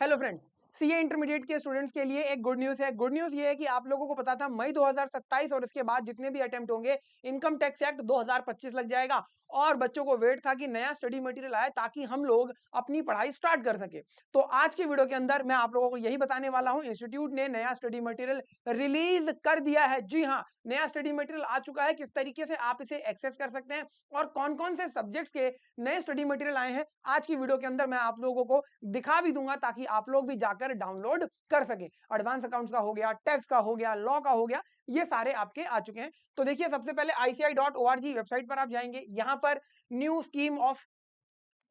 Hello friends. CA intermediate के students के लिए एक गुड न्यूज़ है। गुड न्यूज़ ये है कि आप लोगों को पता था मई 2027 और इसके बाद जितने भी अटेम्प्ट होंगे इनकम टैक्स एक्ट 2025 लग जाएगा और बच्चों को वेट था कि नया स्टडी मटेरियल आए ताकि हम लोग अपनी पढ़ाई स्टार्ट कर सके। तो आज की वीडियो के अंदर मैं आप लोगों को यही बताने वाला हूं, इंस्टीट्यूट ने नया स्टडी मटेरियल रिलीज कर दिया है। जी हाँ, नया स्टडी मटेरियल आ चुका है। किस तरीके से आप इसे एक्सेस कर सकते हैं और कौन कौन से सब्जेक्ट्स के नए स्टडी मटेरियल आए हैं, आज की वीडियो के अंदर मैं आप लोगों को दिखा भी दूंगा ताकि आप लोग भी जाकर डाउनलोड कर सके। एडवांस अकाउंट्स का हो गया, टैक्स का हो गया, लॉ का हो गया, ये सारे आपके आ चुके हैं। तो देखिए, सबसे पहले ICI.org वेबसाइट पर आप जाएंगे। यहां पर new scheme of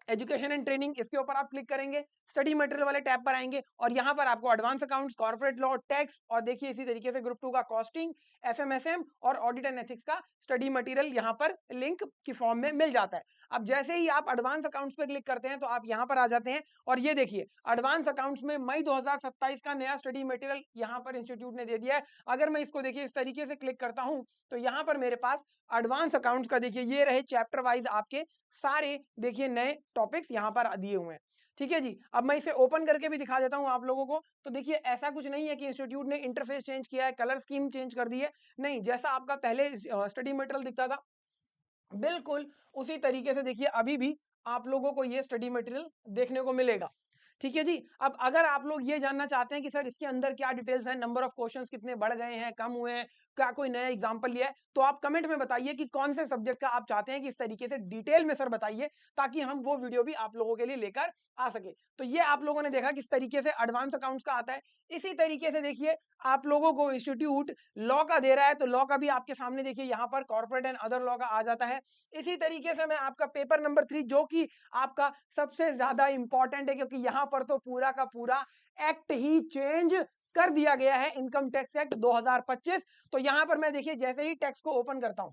education and training, इसके ऊपर आप क्लिक करेंगे, स्टडी मटेरियल वाले टैब पर आएंगे और यहाँ पर आपको advance accounts, corporate law, tax और देखिए इसी तरीके से ग्रुप 2 का कॉस्टिंग, FMSM और ऑडिट एंड एथिक्स का स्टडी मटेरियल यहाँ पर लिंक की फॉर्म में मिल जाता है। अब जैसे ही आप एडवांस अकाउंट्स पे क्लिक करते हैं तो आप यहाँ पर आ जाते हैं और ये देखिए एडवांस अकाउंट्स में मई 2027 का नया स्टडी मटेरियल यहाँ पर इंस्टीट्यूट ने दे दिया है। अगर मैं इसको देखिए इस तरीके से क्लिक करता हूँ तो यहाँ पर मेरे पास एडवांस अकाउंट्स का देखिए ये रहे चैप्टर वाइज आपके सारे देखिए नए टॉपिक्स यहाँ पर दिए हुए हैं। ठीक है जी, अब मैं इसे ओपन करके भी दिखा देता हूँ आप लोगों को। तो देखिए ऐसा कुछ नहीं है कि इंस्टीट्यूट ने इंटरफेस चेंज किया है, कलर स्कीम चेंज कर दी है, नहीं, जैसा आपका पहले स्टडी मटेरियल दिखता था बिल्कुल उसी तरीके से देखिए अभी भी आप लोगों को ये स्टडी मटेरियल देखने को मिलेगा। ठीक है जी। अब अगर आप लोग ये जानना चाहते हैं कि सर इसके अंदर क्या डिटेल्स हैं, नंबर ऑफ क्वेश्चंस कितने बढ़ गए हैं, कम हुए हैं, क्या कोई नया एग्जांपल लिया है, तो आप कमेंट में बताइए कि कौन से सब्जेक्ट का आप चाहते हैं कि इस तरीके से डिटेल में सर बताइए ताकि हम वो वीडियो भी आप लोगों के लिए लेकर आ सके। तो ये आप लोगों ने देखा किस तरीके से एडवांस अकाउंट्स का आता है। इसी तरीके से देखिए आप लोगों को इंस्टीट्यूट लॉ का दे रहा है, तो लॉ का भी आपके सामने देखिए यहाँ पर कॉर्पोरेट एंड अदर लॉ का आ जाता है। इसी तरीके से मैं आपका पेपर नंबर 3 जो कि आपका सबसे ज्यादा इंपॉर्टेंट है क्योंकि यहां पर तो पूरा का पूरा एक्ट ही चेंज कर दिया गया है, इनकम टैक्स एक्ट 2025। तो यहां पर मैं देखिए जैसे ही टैक्स को ओपन करता हूं,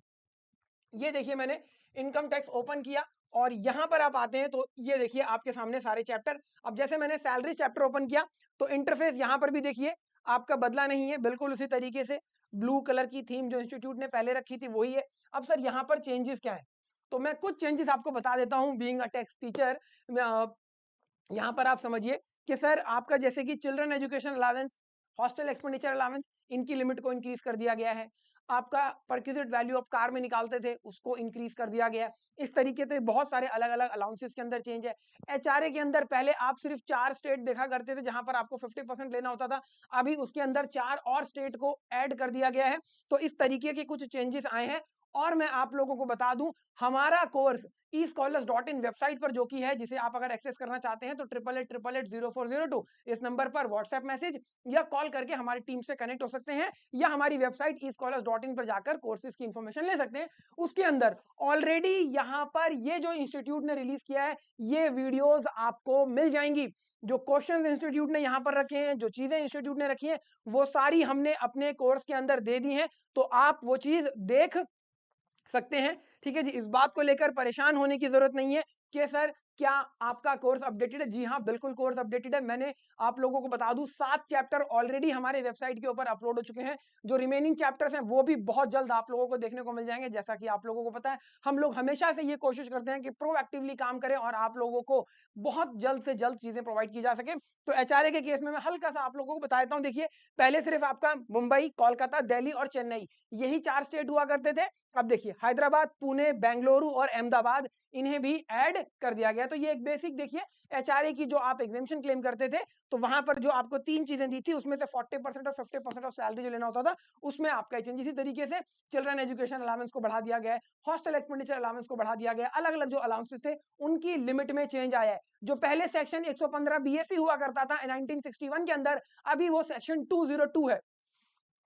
ये देखिए मैंने इनकम टैक्स ओपन किया और यहां पर आप आते हैं तो ये देखिए आपके सामने सारे चैप्टर। अब जैसे मैंने सैलरी चैप्टर ओपन किया तो इंटरफेस यहां पर भी देखिए आपका बदला नहीं है, बिल्कुल उसी तरीके से ब्लू कलर की थीम जो इंस्टीट्यूट ने पहले रखी थी वही है। अब सर यहाँ पर चेंजेस क्या है, तो मैं कुछ चेंजेस आपको बता देता हूँ बीइंग अ टैक्स टीचर। यहाँ पर आप समझिए कि सर आपका जैसे कि children education allowance, hostel expenditure allowance, इनकी लिमिट को इंक्रीज कर दिया गया है। आपका परक्यूजिट वैल्यू ऑफ कार में निकालते थे उसको इंक्रीज कर दिया गया है। इस तरीके से बहुत सारे अलग अलग अलाउंसेस के अंदर चेंज है। HRA के अंदर पहले आप सिर्फ 4 स्टेट देखा करते थे जहां पर आपको 50% लेना होता था, अभी उसके अंदर 4 और स्टेट को ऐड कर दिया गया है। तो इस तरीके के कुछ चेंजेस आए हैं। और मैं आप लोगों को बता दूं, हमारा कोर्स escholars.in वेबसाइट पर जो कि है, जिसे आप अगर एक्सेस करना चाहते हैं तो 8888800402 इस नंबर पर व्हाट्सएप मैसेज या कॉल करके हमारी टीम से कनेक्ट हो सकते हैं या हमारी वेबसाइट escholars.in पर जाकर कोर्सेज की इंफॉर्मेशन ले सकते हैं। उसके अंदर ऑलरेडी यहाँ पर ये जो इंस्टीट्यूट ने रिलीज किया है ये वीडियोस आपको मिल जाएंगी। जो क्वेश्चन इंस्टीट्यूट ने यहाँ पर रखे हैं, जो चीजें इंस्टीट्यूट ने रखी हैं, वो सारी हमने अपने कोर्स के अंदर दे दी हैं, तो आप वो चीज देख सकते हैं। ठीक है जी, इस बात को लेकर परेशान होने की जरूरत नहीं है कि सर क्या आपका कोर्स अपडेटेड है। जी हाँ, बिल्कुल कोर्स अपडेटेड है। मैंने आप लोगों को बता दूं 7 चैप्टर ऑलरेडी हमारे वेबसाइट के ऊपर अपलोड हो चुके हैं। जो रिमेनिंग चैप्टर्स हैं वो भी बहुत जल्द आप लोगों को देखने को मिल जाएंगे। जैसा कि आप लोगों को पता है हम लोग हमेशा से ये कोशिश करते हैं कि प्रोएक्टिवली काम करें और आप लोगों को बहुत जल्द से जल्द चीजें प्रोवाइड की जा सके। तो HRA के केस में मैं हल्का सा आप लोगों को बता देता हूँ। देखिए पहले सिर्फ आपका मुंबई, कोलकाता, दिल्ली और चेन्नई, यही 4 स्टेट हुआ करते थे। अब देखिए हैदराबाद, पुणे, बेंगलुरु और अहमदाबाद, इन्हें भी ऐड कर दिया गया। तो ये एक बेसिक देखिए HRA की जो आप एग्जामिशन क्लेम करते थे तो वहां पर जो आपको 3 चीजें दी थी उसमें से 40% और 50% ऑफ सैलरी जो लेना होता था उसमें आपका चेंज। इसी तरीके से चिल्ड्रन एजुकेशन अलाउंस को बढ़ा दिया गया है, हॉस्टल एक्सपेंडिचर अलाउंस को बढ़ा दिया गया, अलग अलग जो अलाउंसेस थे उनकी लिमिट में चेंज आया है। जो पहले सेक्शन 115 BSc हुआ करता था 1961 के अंदर, अभी वो सेक्शन 202 है।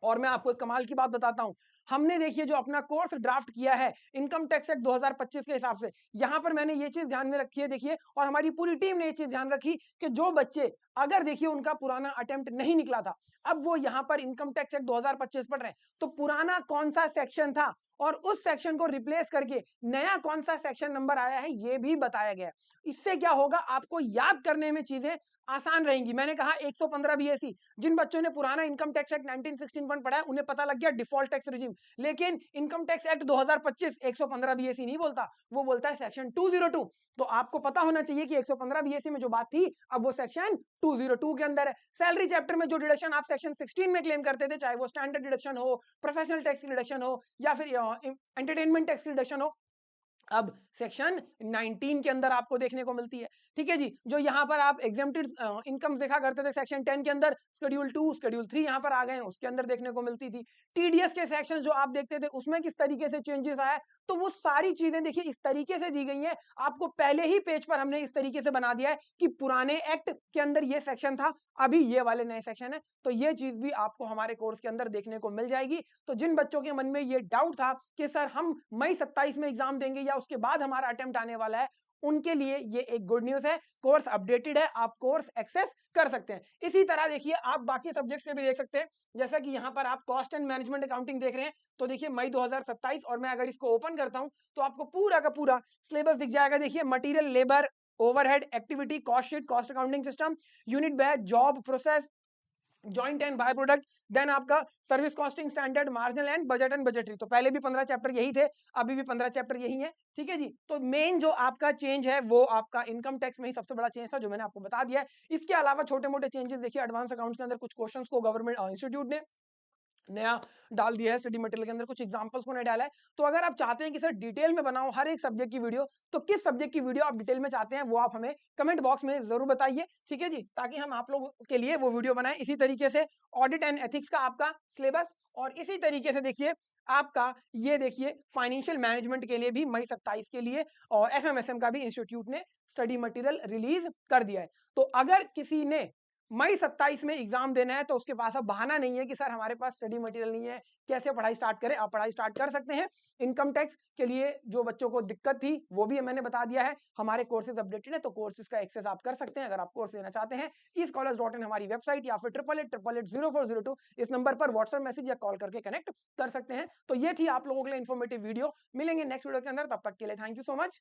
और मैं आपको एक कमाल की बात बताता हूं, हमने देखिए जो अपना कोर्स ड्राफ्ट किया है इनकम टैक्स एक्ट 2025 के हिसाब से, यहां पर मैंने ये चीज ध्यान में रखी है देखिए, और हमारी पूरी टीम ने ये चीज ध्यान रखी कि जो बच्चे अगर देखिए उनका पुराना अटेम्प्ट नहीं निकला था, अब वो यहां पर इनकम टैक्स एक्ट 2025 पढ़ रहे हैं, तो पुराना कौन सा सेक्शन था और उस सेक्शन को रिप्लेस करके नया कौन सा सेक्शन नंबर आया है ये भी बताया गया है। इससे क्या होगा, आपको याद करने में चीजें आसान रहेंगी। मैंने कहा 115 बीएसी, जिन बच्चों ने पुराना इनकम टैक्स एक्ट 1961 पढ़ा है उन्हें पता लग गया डिफॉल्ट टैक्स रिजीम। लेकिन इनकम टैक्स एक्ट 2025 115 बीएसी नहीं बोलता, वो बोलता है सेक्शन 202। तो आपको पता होना चाहिए कि 115 बीएसी में जो बात थी अब वो सेक्शन 202 के अंदर है। सैलरी चैप्टर में जो डिडक्शन आप सेक्शन 16 में क्लेम करते थे, चाहे वो स्टैंडर्ड डिडक्शन हो, प्रोफेशनल टैक्स डिडक्शन हो या फिर एंटरटेनमेंट टैक्स डिडक्शन हो, अब सेक्शन 19 के अंदर आपको देखने को मिलती है। ठीक है जी, जो यहाँ पर आप एग्जेम्प्टेड इनकम्स देखा करते थे सेक्शन 10 के अंदर, शेड्यूल 2 शेड्यूल 3 यहाँ पर आ गए हैं, उसके अंदर देखने को मिलती थी। टीडीएस के सेक्शन जो आप देखते थे उसमें किस तरीके से चेंजेस आया, तो वो सारी चीजें देखिए इस तरीके से दी गई हैं। आपको पहले ही पेज पर हमने इस तरीके से बना दिया है कि पुराने एक्ट के अंदर ये सेक्शन था, अभी ये वाले नए सेक्शन है। तो ये चीज भी आपको हमारे कोर्स के अंदर देखने को मिल जाएगी। तो जिन बच्चों के मन में ये डाउट था कि सर हम मई 27 में एग्जाम देंगे या उसके बाद हमारा अटेम्प्ट आने वाला है, उनके लिए ये एक गुड न्यूज है। कोर्स अपडेटेड है, आप कोर्स एक्सेस कर सकते हैं। इसी तरह देखिए आप बाकी सब्जेक्ट से भी देख सकते हैं, जैसा कि यहाँ पर आप कॉस्ट एंड मैनेजमेंट अकाउंटिंग देख रहे हैं। तो देखिए मई 2027 और मैं अगर इसको ओपन करता हूं तो आपको पूरा का पूरा सिलेबस दिख जाएगा। देखिए material, labour, overhead, activity, cost sheet, cost accounting system, unit batch, job process, joint and by product, then आपका service costing standard, marginal and budget and budgetary. तो पहले भी 15 चैप्टर यही थे, अभी भी 15 चैप्टर यही है। ठीक है जी, तो मेन जो आपका चेंज है वो आपका इनकम टैक्स में ही सबसे बड़ा चेंज था जो मैंने आपको बता दिया है। इसके अलावा छोटे मोटे चेंजेस देखिए एडवांस अकाउंट्स के अंदर कुछ क्वेश्चंस को गवर्नमेंट इंस्टीट्यूट ने नया डाल दिया है, स्टडी मटेरियल के अंदर कुछ एग्जांपल्स को नया डाला है। तो अगर आप चाहते हैं कि सर डिटेल में बनाओ हर एक सब्जेक्ट की वीडियो, तो किस सब्जेक्ट की वीडियो आप डिटेल में चाहते हैं वो आप हमें कमेंट बॉक्स में जरूर बताइए। ठीक है जी, ताकि हम आप लोगों के लिए वो वीडियो बनाएं। इसी तरीके से ऑडिट एंड एथिक्स का आपका सिलेबस, और इसी तरीके से देखिए आपका ये देखिए फाइनेंशियल मैनेजमेंट के लिए भी मई 27 के लिए और एफएमएसएम का भी इंस्टीट्यूट ने स्टडी मटेरियल रिलीज कर दिया है। तो अगर किसी ने मई 27 में एग्जाम देना है तो उसके पास अब बहाना नहीं है कि सर हमारे पास स्टडी मटेरियल नहीं है, कैसे पढ़ाई स्टार्ट करें। आप पढ़ाई स्टार्ट कर सकते हैं। इनकम टैक्स के लिए जो बच्चों को दिक्कत थी वो भी मैंने बता दिया है, हमारे कोर्सेज अपडेटेड है, तो कोर्सेज का एक्सेस आप कर सकते हैं अगर आप कोर्स लेना चाहते हैं। eScholars.in हमारी वेबसाइट, या फिर 88880402 इस नंबर पर व्हाट्सएप मैसेज या कॉल करके कनेक्ट कर सकते हैं। तो ये थी आप लोगों के लिए इन्फॉर्मेटिव वीडियो। मिलेंगे नेक्स्ट वीडियो के अंदर, तब तक के लिए थैंक यू सो मच।